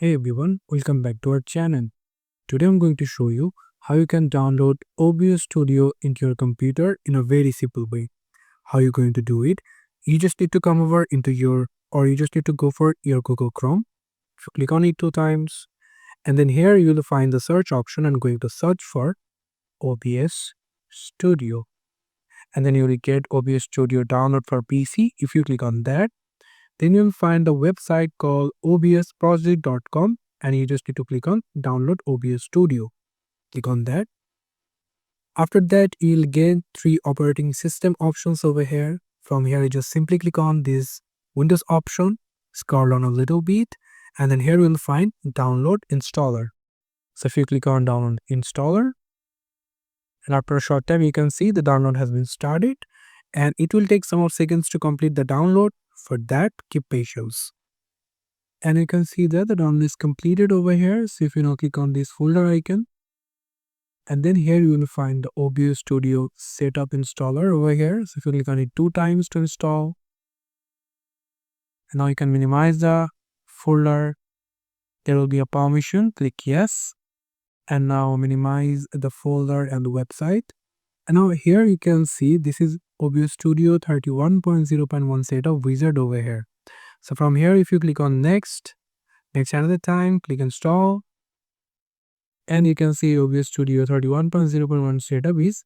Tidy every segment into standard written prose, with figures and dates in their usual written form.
Hey everyone, welcome back to our channel. Today I'm going to show you how you can download OBS Studio into your computer in a very simple way. How you're going to do it? You just need to come over into you just need to go for your Google Chrome. So click on it 2 times and then here you will find the search option and going to search for OBS Studio. And then you will get OBS Studio download for PC. If you click on that, then you'll find a website called obsproject.com and you just need to click on download OBS Studio. Click on that. After that, you'll get 3 operating system options over here. From here, you just simply click on this Windows option, scroll down a little bit, and then here you'll find download installer. So if you click on download installer, and after a short time, you can see the download has been started and it will take some more seconds to complete the download. For that, keep patience. And you can see that the download is completed over here. So if you now click on this folder icon, and then here you will find the OBS Studio setup installer over here. So if you click on it 2 times to install, and now you can minimize the folder. There will be a permission, click yes, and now minimize the folder and the website. And now here you can see this is OBS Studio 31.0.1 setup wizard over here. So from here, if you click on next another time, click install, and you can see OBS Studio 31.0.1 setup is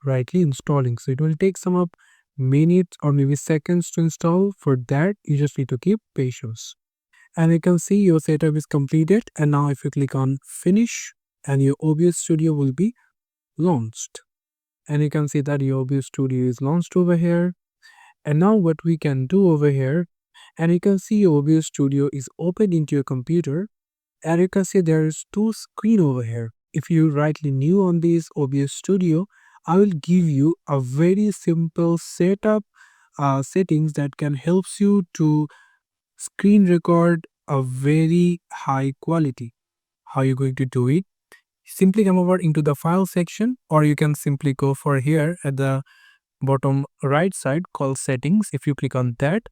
rightly installing. So it will take some of minutes or maybe seconds to install. For that, you just need to keep patience. And you can see your setup is completed. And now if you click on finish, and your OBS Studio will be launched. And you can see that your OBS Studio is launched over here. And now what we can do over here, and you can see your OBS Studio is open into your computer, and you can see there is 2 screens over here. If you rightly new on this OBS Studio, I will give you a very simple setup settings that can helps you to screen record a very high quality. How you going to do it? Simply come over into the file section, or you can simply go for here at the bottom right side called settings. If you click on that,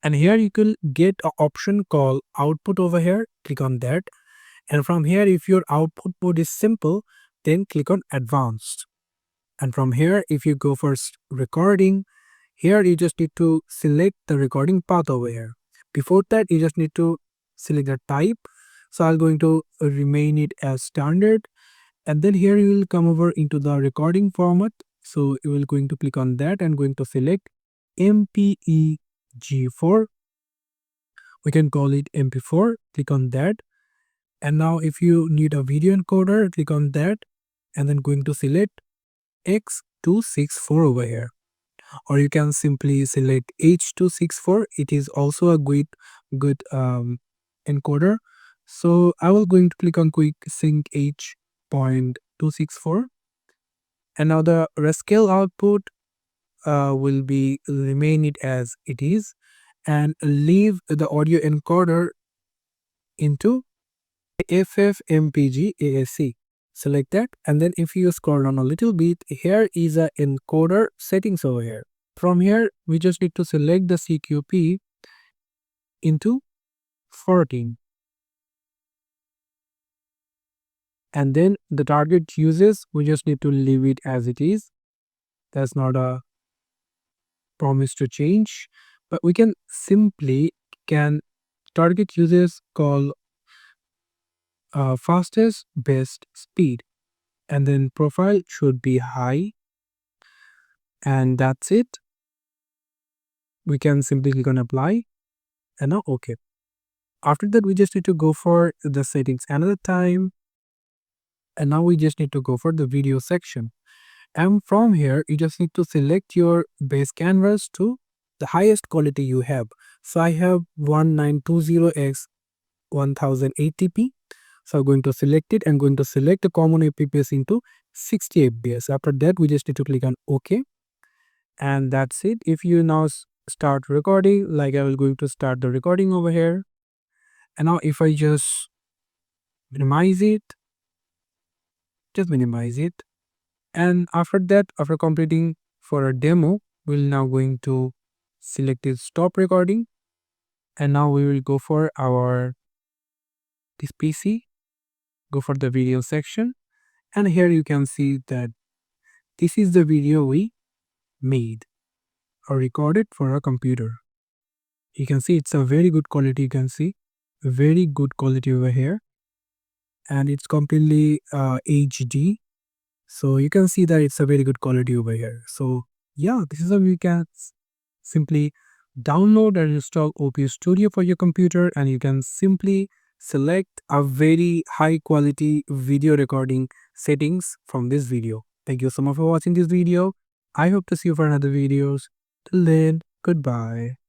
and here you will get an option called output over here. Click on that, and from here, if your output mode is simple, then click on advanced. And from here, if you go for recording, here you just need to select the recording path over here. Before that, you just need to select the type. So I'm going to remain it as standard. And then here you will come over into the recording format. So you will going to click on that and going to select MPEG-4. We can call it MP4. Click on that. And now if you need a video encoder, click on that and then going to select X264 over here. Or you can simply select H264. It is also a good encoder. So I will going to click on quick sync H.264. And now the rescale output will be remain it as it is and leave the audio encoder into FFmpeg AAC. Select that, and then if you scroll down a little bit, here is a encoder settings over here. From here, we just need to select the CQP into 14. And then the target uses, we just need to leave it as it is. That's not a promise to change, but we can simply target uses call fastest best speed, and then profile should be high, and that's it. We can simply click on apply and now okay. After that, we just need to go for the settings another time, and now we just need to go for the video section. And from here, you just need to select your base canvas to the highest quality you have. So I have 1920x 1080p. So I'm going to select it and going to select the common FPS into 60 fps. After that, we just need to click on OK. And that's it. If you now start recording, like I will going to start the recording over here. And now if I just minimize it, and after that, after completing for a demo, we'll now going to select it stop recording. And now we will go for this PC, go for the video section, and here you can see that this is the video we made or recorded for our computer. You can see it's a very good quality. You can see very good quality over here, and it's completely HD. So you can see that it's a very good quality over here. So yeah, this is how you can simply download and install OBS Studio for your computer, and you can simply select a very high quality video recording settings from this video. Thank you so much for watching this video. I hope to see you for another videos. Till then, goodbye.